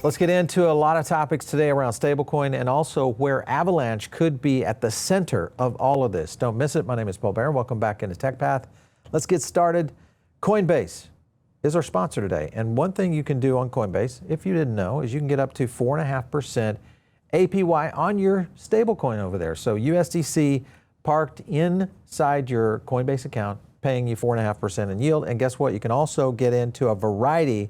Let's get into a lot of topics today around stablecoin and also where Avalanche could be at the center of all of this. Don't miss it. My name is Paul Barron. Welcome back into TechPath. Let's get started. Coinbase is our sponsor today. And one thing you can do on Coinbase, if you didn't know, is you can get up to 4.5% APY on your stablecoin over there. So USDC parked inside your Coinbase account, paying you 4.5% in yield. And guess what? You can also get into a variety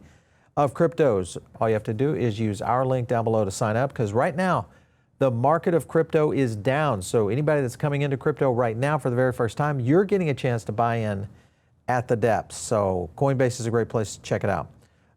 of cryptos. All you have to do is use our link down below to sign up, because right now the market of crypto is down. So anybody that's coming into crypto right now for the very first time, you're getting a chance to buy in at the depths. So Coinbase is a great place to check it out.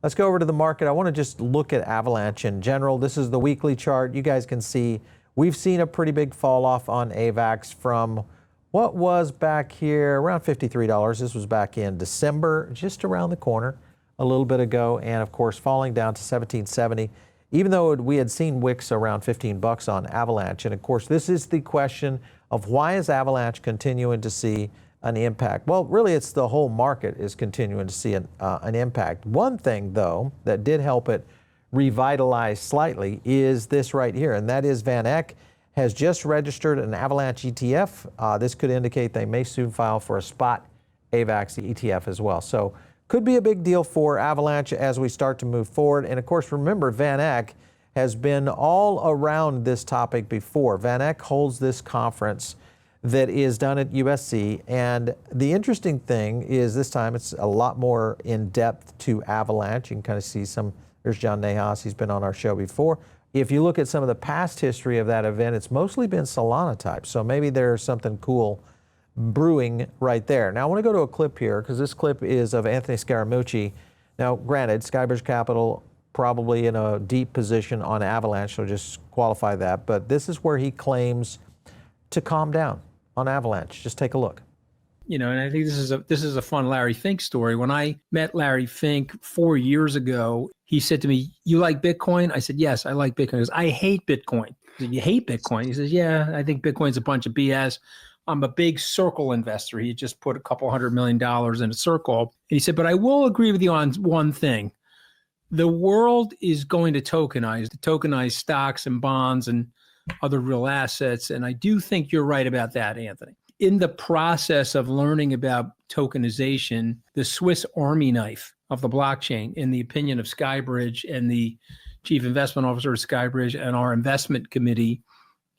Let's go over to the market. I want to just look at Avalanche in general. This is the weekly chart. You guys can see we've seen a pretty big fall off on AVAX from what was back here around $53. This was back in December, just around the corner a little bit ago, and of course falling down to 1770, even though we had seen wicks around 15 bucks on Avalanche. And of course, this is the question of why is Avalanche continuing to see an impact? Well, really, it's the whole market is continuing to see an impact. One thing, though, that did help it revitalize slightly is this right here, and that is VanEck has just registered an Avalanche ETF. This could indicate they may soon file for a spot AVAX ETF as well. So could be a big deal for Avalanche as we start to move forward. And of course, remember, VanEck has been all around this topic before. VanEck holds this conference that is done at USC. And the interesting thing is this time it's a lot more in depth to Avalanche. You can kind of see there's John Nahas, he's been on our show before. If you look at some of the past history of that event, it's mostly been Solana type. So maybe there's something cool brewing right there. Now I want to go to a clip here, because this clip is of Anthony Scaramucci. Now granted, Skybridge Capital probably in a deep position on Avalanche, so just qualify that. But this is where he claims to calm down on Avalanche. Just take a look. You know, and I think this is a fun Larry Fink story. When I met Larry Fink 4 years ago, he said to me, "You like Bitcoin?" I said, "Yes, I like Bitcoin." He goes, "I hate Bitcoin." I said, "You hate Bitcoin?" He says, "Yeah, I think Bitcoin's a bunch of BS. I'm a big Circle investor." He just put a couple $100 million in a Circle. And he said, "But I will agree with you on one thing. The world is going to tokenize stocks and bonds and other real assets. And I do think you're right about that, Anthony." In the process of learning about tokenization, the Swiss Army knife of the blockchain, in the opinion of Skybridge and the chief investment officer of Skybridge and our investment committee,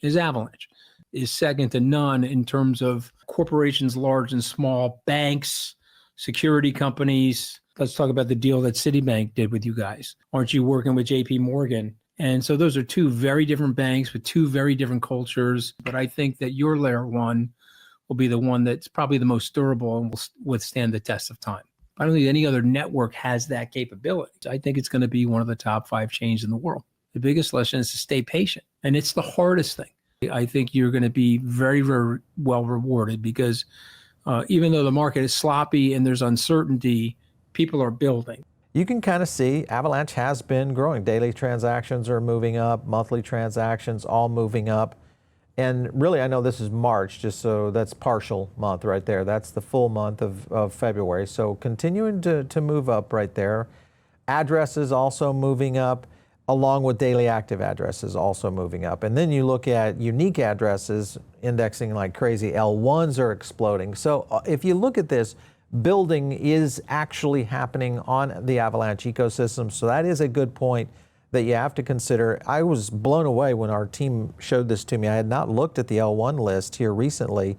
is Avalanche. Is second to none in terms of corporations, large and small, banks, security companies. Let's talk about the deal that Citibank did with you guys. Aren't you working with JP Morgan? And so those are two very different banks with two very different cultures. But I think that your layer one will be the one that's probably the most durable and will withstand the test of time. I don't think any other network has that capability. I think it's going to be one of the top 5 chains in the world. The biggest lesson is to stay patient. And it's the hardest thing. I think you're going to be very, very well rewarded, because even though the market is sloppy and there's uncertainty, people are building. You can kind of see Avalanche has been growing. Daily transactions are moving up, monthly transactions all moving up. And really, I know this is March, just so that's partial month right there. That's the full month of February. So continuing to move up right there. Addresses also moving up, along with daily active addresses also moving up. And then you look at unique addresses indexing like crazy. L1s are exploding. So if you look at this, building is actually happening on the Avalanche ecosystem. So that is a good point that you have to consider. I was blown away when our team showed this to me. I had not looked at the L1 list here recently.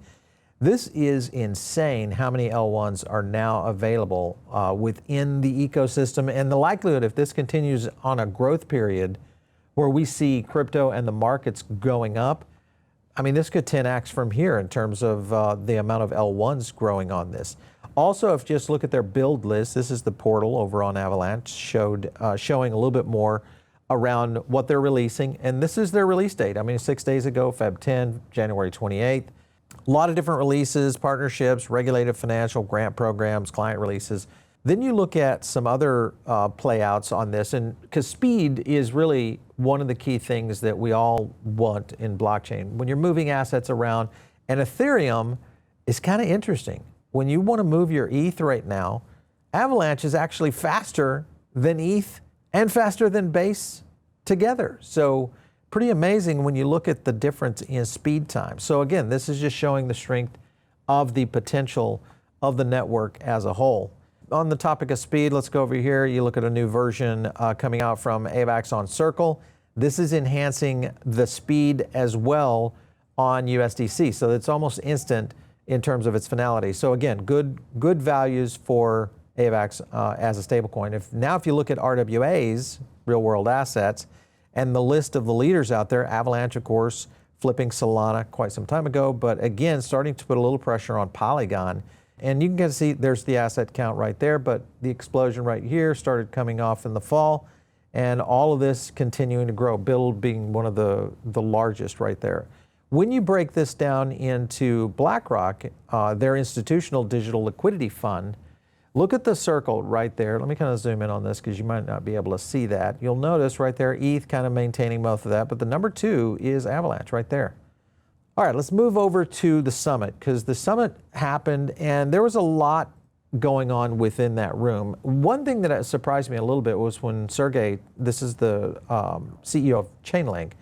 This is insane how many L1s are now available within the ecosystem. And the likelihood, if this continues on a growth period where we see crypto and the markets going up, I mean, this could 10x from here in terms of the amount of L1s growing on this. Also, if you just look at their build list, this is the portal over on Avalanche, showing a little bit more around what they're releasing. And this is their release date. I mean, 6 days ago, Feb 10, January 28th. A lot of different releases, partnerships, regulated financial grant programs, client releases. Then you look at some other playouts on this, and because speed is really one of the key things that we all want in blockchain. When you're moving assets around, and Ethereum is kind of interesting. When you want to move your ETH right now, Avalanche is actually faster than ETH and faster than Base together. So pretty amazing when you look at the difference in speed time. So again, this is just showing the strength of the potential of the network as a whole. On the topic of speed, let's go over here. You look at a new version coming out from AVAX on Circle. This is enhancing the speed as well on USDC. So it's almost instant in terms of its finality. So again, good values for AVAX as a stablecoin. If you look at RWAs, real world assets, and the list of the leaders out there, Avalanche, of course, flipping Solana quite some time ago, but again, starting to put a little pressure on Polygon. And you can see there's the asset count right there, but the explosion right here started coming off in the fall, and all of this continuing to grow, BUIDL being one of the largest right there. When you break this down into BlackRock, their institutional digital liquidity fund, look at the circle right there. Let me kind of zoom in on this because you might not be able to see that. You'll notice right there, ETH kind of maintaining most of that, but the number 2 is Avalanche right there. All right, let's move over to the summit because the summit happened and there was a lot going on within that room. One thing that surprised me a little bit was when Sergey, this is the CEO of Chainlink,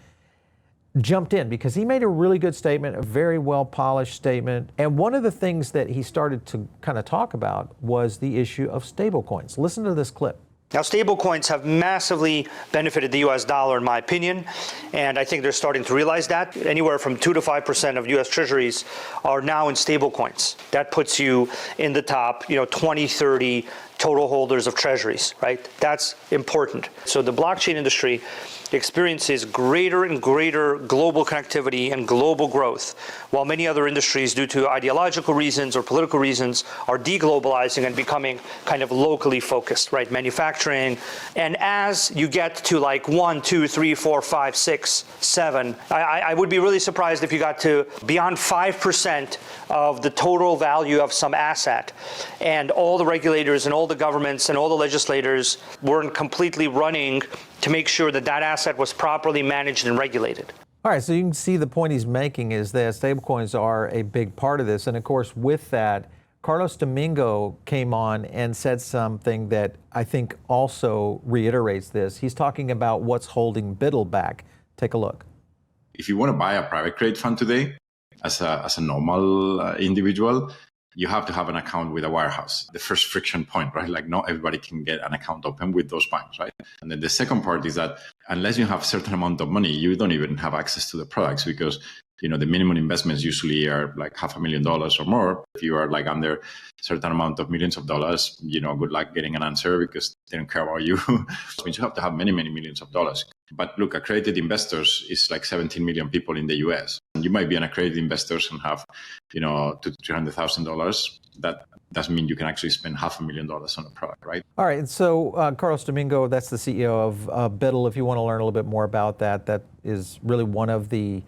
jumped in because he made a really good statement, a very well polished statement. And one of the things that he started to kind of talk about was the issue of stablecoins. Listen to this clip. Now, stablecoins have massively benefited the US dollar, in my opinion, and I think they're starting to realize that. Anywhere from 2 to 5% of US treasuries are now in stablecoins. That puts you in the top, 20, 30 total holders of treasuries, right? That's important. So the blockchain industry experiences greater and greater global connectivity and global growth, while many other industries, due to ideological reasons or political reasons, are deglobalizing and becoming kind of locally focused, right? Manufacturing. And as you get to like 1, 2, 3, 4, 5, 6, 7, I would be really surprised if you got to beyond 5% of the total value of some asset, and all the regulators and all the governments and all the legislators weren't completely running to make sure that that asset was properly managed and regulated. All right, so you can see the point he's making is that stablecoins are a big part of this. And of course, with that, Carlos Domingo came on and said something that I think also reiterates this. He's talking about what's holding BUIDL back. Take a look. If you want to buy a private credit fund today, as a normal individual, you have to have an account with a wirehouse. The first friction point, right? Like not everybody can get an account open with those banks, right? And then the second part is that unless you have a certain amount of money, you don't even have access to the products because, the minimum investments usually are like $500,000 or more. If you are like under a certain amount of millions of dollars, good luck getting an answer because they don't care about you. It means you have to have many, many millions of dollars. But look, accredited investors is like 17 million people in the US. And you might be an accredited investor and have, $200,000 to $300,000. That doesn't mean you can actually spend $500,000 on a product, right? All right, and so Carlos Domingo, that's the CEO of BUIDL. If you want to learn a little bit more about that, that is really one of the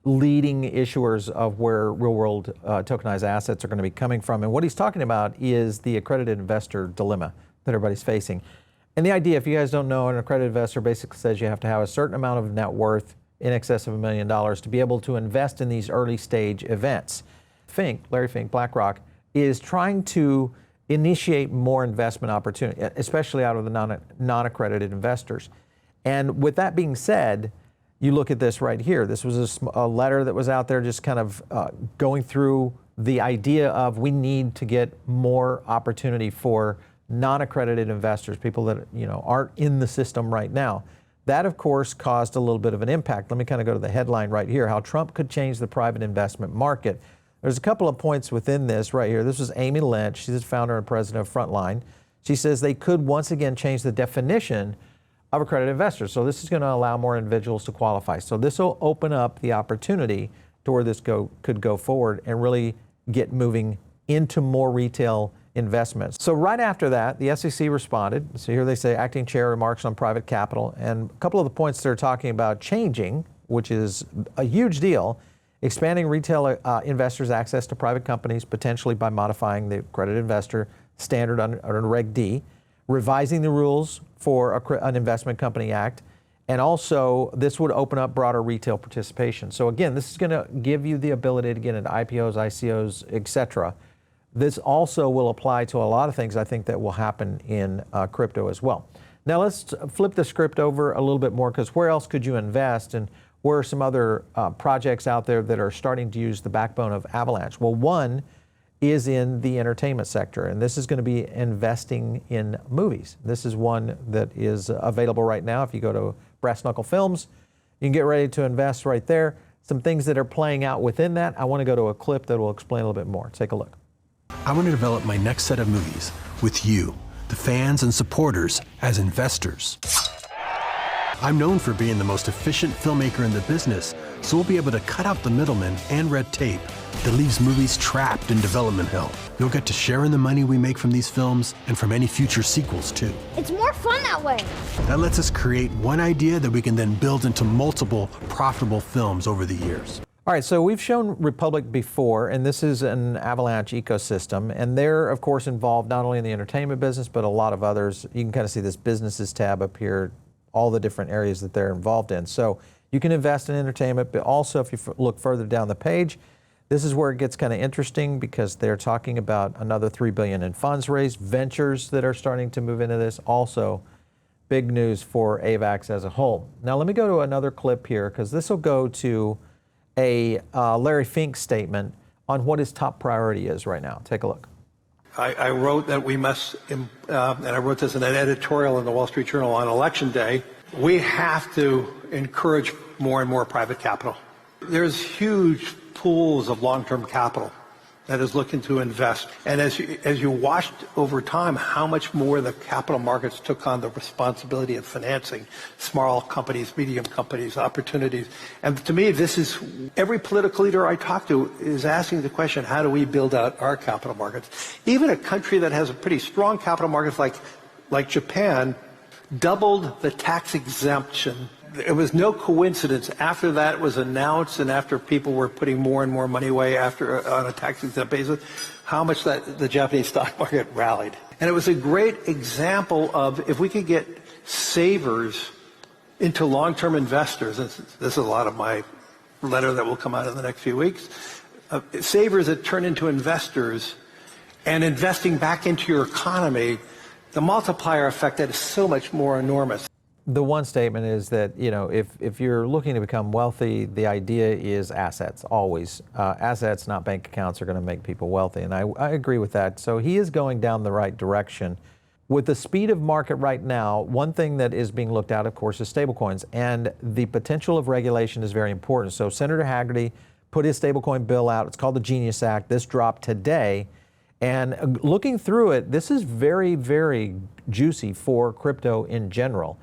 leading issuers of where real-world tokenized assets are going to be coming from. And what he's talking about is the accredited investor dilemma that everybody's facing. And the idea, if you guys don't know, an accredited investor basically says you have to have a certain amount of net worth in excess of $1 million to be able to invest in these early stage events. Fink, Larry Fink, BlackRock, is trying to initiate more investment opportunity, especially out of the non-accredited investors. And with that being said, you look at this right here. This was a letter that was out there just kind of going through the idea of we need to get more opportunity for non-accredited investors, people that aren't in the system right now. That, of course, caused a little bit of an impact. Let me kind of go to the headline right here, how Trump could change the private investment market. There's a couple of points within this right here. This was Amy Lynch. She's the founder and president of Frontline. She says they could once again change the definition of accredited investors. So this is going to allow more individuals to qualify. So this will open up the opportunity to where this could go forward and really get moving into more retail investments. So right after that, the SEC responded. So here they say acting chair remarks on private capital, and a couple of the points they're talking about changing, which is a huge deal, expanding retail investors' access to private companies, potentially by modifying the accredited investor standard under Reg D, revising the rules for an investment company act, and also this would open up broader retail participation. So again, this is going to give you the ability to get into IPOs, ICOs, etc. This also will apply to a lot of things I think that will happen in crypto as well. Now let's flip the script over a little bit more, because where else could you invest, and where are some other projects out there that are starting to use the backbone of Avalanche? Well, one is in the entertainment sector, and this is going to be investing in movies. This is one that is available right now. If you go to Brass Knuckle Films, you can get ready to invest right there. Some things that are playing out within that. I want to go to a clip that will explain a little bit more. Take a look. I want to develop my next set of movies with you, the fans and supporters, as investors. I'm known for being the most efficient filmmaker in the business, so we'll be able to cut out the middlemen and red tape that leaves movies trapped in development hell. You'll get to share in the money we make from these films and from any future sequels too. It's more fun that way. That lets us create one idea that we can then build into multiple profitable films over the years. All right, so we've shown Republic before, and this is an Avalanche ecosystem, and they're, of course, involved not only in the entertainment business, but a lot of others. You can kind of see this businesses tab up here, all the different areas that they're involved in. So you can invest in entertainment, but also if you look further down the page, this is where it gets kind of interesting, because they're talking about another $3 billion in funds raised, ventures that are starting to move into this. Also, big news for AVAX as a whole. Now let me go to another clip here, because this will go to a Larry Fink statement on what his top priority is right now. Take a look. I wrote that we must, and I wrote this in an editorial in the Wall Street Journal on Election Day, we have to encourage more and more private capital. There's huge pools of long-term capital that is looking to invest. And as you watched over time how much more the capital markets took on the responsibility of financing small companies, medium companies, opportunities. And to me, this is, every political leader I talk to is asking the question, how do we build out our capital markets? Even a country that has a pretty strong capital markets like Japan doubled the tax exemption. It was no coincidence. After that was announced, and after people were putting more and more money away on a tax-exempt basis, how much that the Japanese stock market rallied. And it was a great example of, if we could get savers into long-term investors, and this is a lot of my letter that will come out in the next few weeks, savers that turn into investors and investing back into your economy, the multiplier effect that is so much more enormous. The one statement is that, you know, if you're looking to become wealthy, the idea is assets, always. Assets, not bank accounts, are going to make people wealthy, and I agree with that. So he is going down the right direction. With the speed of market right now, one thing that is being looked at, of course, is stablecoins, and the potential of regulation is very important. So Senator Haggerty put his stablecoin bill out. It's called the Genius Act. This dropped today. And looking through it, this is very, very juicy for crypto in general,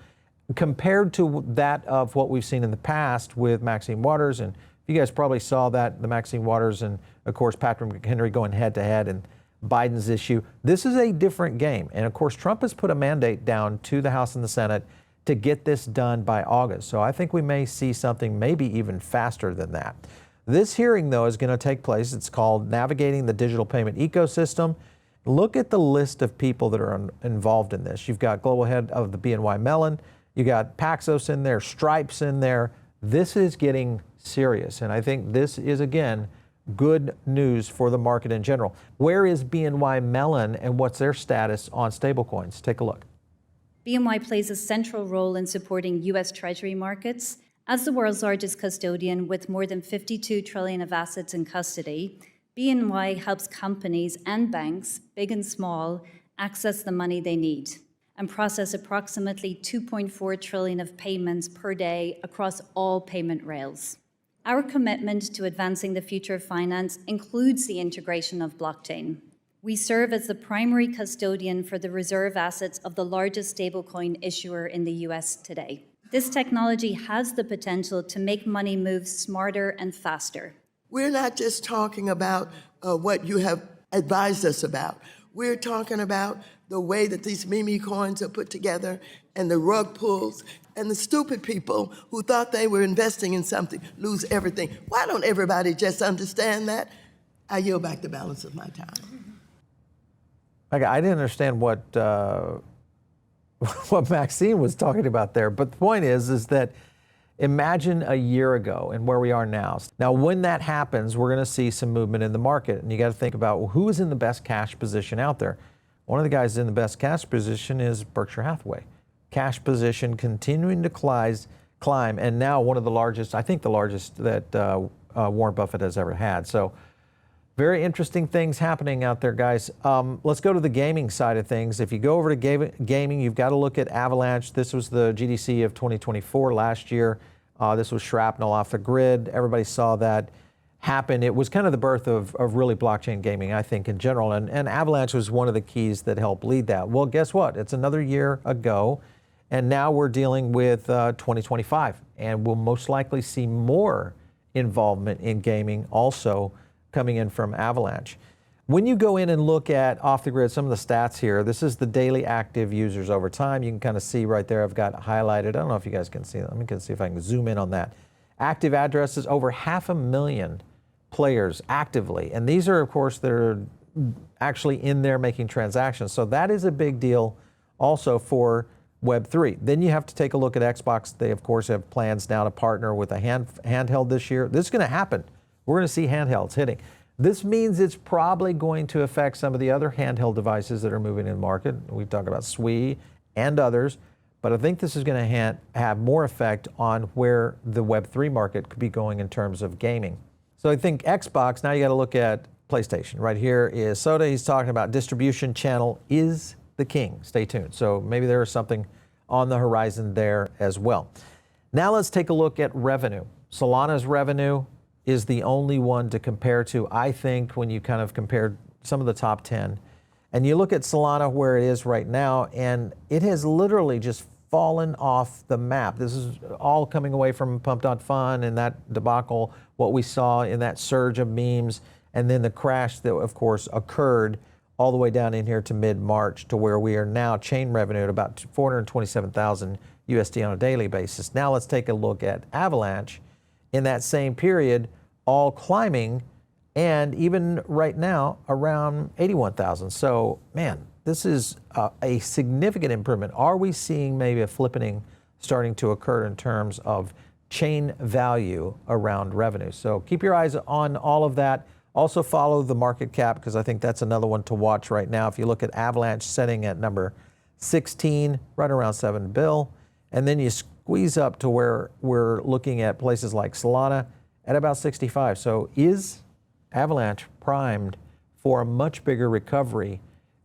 compared to that of what we've seen in the past with Maxine Waters. And you guys probably saw that, the Maxine Waters and, of course, Patrick McHenry going head-to-head and Biden's issue. This is a different game. And, of course, Trump has put a mandate down to the House and the Senate to get this done by August. So I think we may see something maybe even faster than that. This hearing, though, is going to take place. It's called Navigating the Digital Payment Ecosystem. Look at the list of people that are involved in this. You've got global head of the BNY Mellon. You got Paxos in there, Stripes in there. This is getting serious, and I think this is, again, good news for the market in general. Where is BNY Mellon, and what's their status on stablecoins? Take a look. BNY plays a central role in supporting U.S. Treasury markets. As the world's largest custodian with more than $52 trillion of assets in custody, BNY helps companies and banks, big and small, access the money they need and process approximately 2.4 trillion of payments per day across all payment rails. Our commitment to advancing the future of finance includes the integration of blockchain. We serve as the primary custodian for the reserve assets of the largest stablecoin issuer in the US today. This technology has the potential to make money move smarter and faster. We're not just talking about what you have advised us about. We're talking about the way that these meme coins are put together and the rug pulls, and the stupid people who thought they were investing in something lose everything. Why don't everybody just understand that? I yield back the balance of my time. I didn't understand what Maxine was talking about there, but the point is that imagine a year ago and where we are now. Now, when that happens, we're going to see some movement in the market, and you got to think about, well, who is in the best cash position out there. One of the guys in the best cash position is Berkshire Hathaway. cash position continuing to climb, and now one of the largest, I think the largest that Warren Buffett has ever had. So very interesting things happening out there, guys. Let's go to the gaming side of things. If you go over to gaming, you've got to look at Avalanche. This was the GDC of 2024 last year. This was shrapnel off the grid. Everybody saw that happen. It was kind of the birth of really blockchain gaming, I think, in general. And Avalanche was one of the keys that helped lead that. Well, guess what? It's another year ago. And now we're dealing with 2025. And we'll most likely see more involvement in gaming also coming in from Avalanche. When you go in and look at off the grid, some of the stats here, this is the daily active users over time. You can kind of see right there, I've got highlighted. I don't know if you guys can see that. Let me see if I can zoom in on that. Active addresses, over 500,000 players actively. And these are, of course, they're actually in there making transactions. So that is a big deal also for Web3. Then you have to take a look at Xbox. They, of course, have plans now to partner with a handheld this year. This is going to happen. We're going to see handhelds hitting. This means it's probably going to affect some of the other handheld devices that are moving in the market. We talk about SWI and others, but I think this is going to have more effect on where the Web3 market could be going in terms of gaming. So I think Xbox, now you got to look at PlayStation. Right here is Soda. He's talking about distribution channel is the king. Stay tuned. So maybe there is something on the horizon there as well. Now let's take a look at revenue. Solana's revenue is the only one to compare to, I think, when you kind of compare some of the top 10. And you look at Solana where it is right now, and it has literally just fallen off the map. This is all coming away from Pump.Fun and that debacle, what we saw in that surge of memes, and then the crash that, of course, occurred all the way down in here to mid-March to where we are now chain revenue at about 427,000 USD on a daily basis. Now let's take a look at Avalanche. In that same period, all climbing, and even right now around 81,000. So, man, this is a significant improvement. Are we seeing maybe a flippening starting to occur in terms of chain value around revenue? So keep your eyes on all of that. Also follow the market cap, because I think that's another one to watch right now. If you look at Avalanche setting at number 16, right around $7 billion, and then you squeeze up to where we're looking at places like Solana at about 65. So is Avalanche primed for a much bigger recovery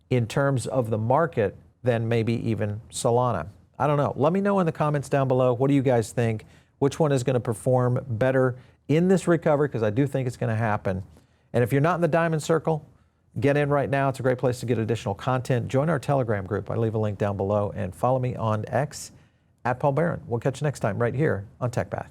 in terms of the market than maybe even Solana? I don't know. Let me know in the comments down below. What do you guys think? Which one is going to perform better in this recovery? Because I do think it's going to happen. And if you're not in the Diamond Circle, get in right now. It's a great place to get additional content. Join our Telegram group. I leave a link down below, and follow me on X at Paul Barron. We'll catch you next time right here on TechPath.